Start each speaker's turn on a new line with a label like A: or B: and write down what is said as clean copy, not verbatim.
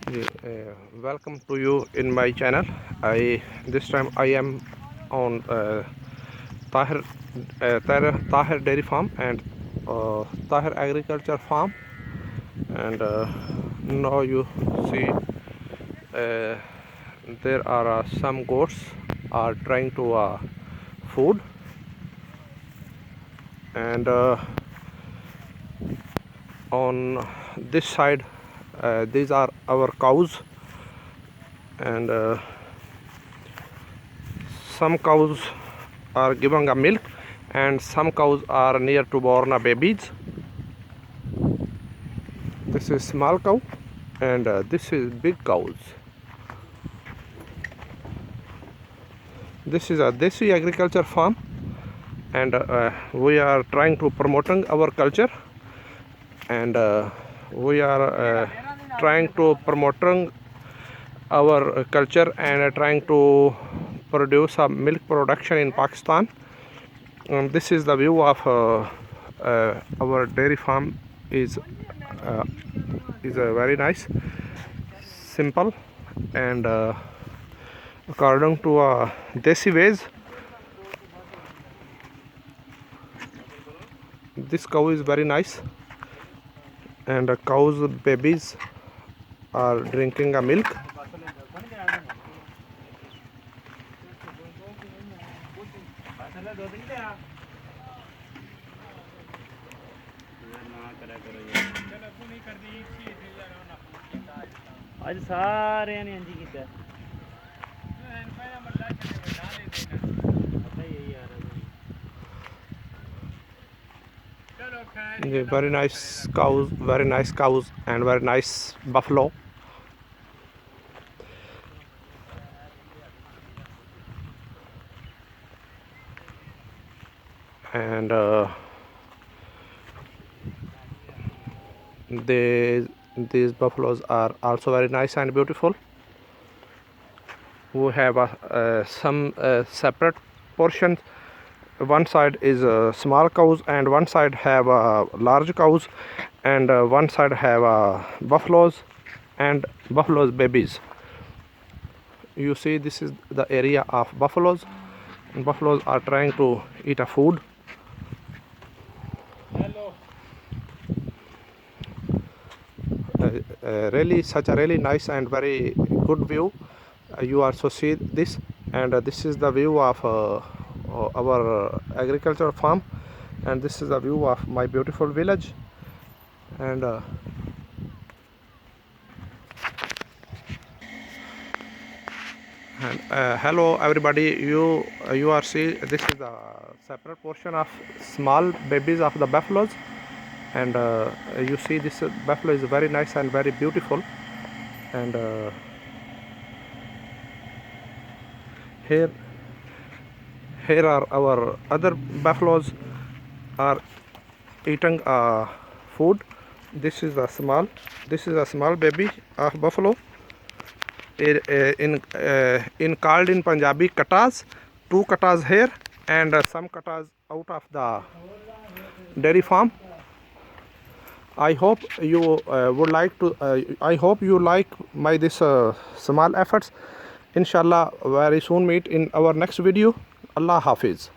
A: Welcome to you in my channel. This time I am on Tahir, Tahir Dairy Farm and Tahir Agriculture Farm, and now you see there are some goats are trying to food, and on this side these are our cows, and some cows are giving a milk and some cows are near to born a babies. This is small cow and this is big cows. This is a Desi agriculture farm, and we are trying to promoting our culture, and we are trying to promoting our culture and trying to produce a milk production in Pakistan. This is the view of our dairy farm. Is very nice, simple, and according to Desi ways. This cow is very nice, and the cow's babies are drinking a milk.
B: आज सारे ने अंजी किया
A: very nice cows and very nice buffalo. And these buffaloes are also very nice and beautiful. We have some separate portions. One side is small cows and one side have large cows, and one side have buffaloes and buffaloes babies. You see, this is the area of buffaloes, and buffaloes are trying to eat a food. Really such a really nice and very good view. You also see this, and this is the view of our agricultural farm, and this is the view of my beautiful village. And hello everybody, you are see, this is the separate portion of small babies of the buffaloes, and you see this buffalo is very nice and very beautiful. And here are our other buffaloes are eating food. This is a small baby of buffalo, in called in Punjabi katas. 2 katas here and some katas out of the dairy farm. I hope you would like to I hope you like my this small efforts. Inshallah very soon meet in our next video. Allah Hafiz.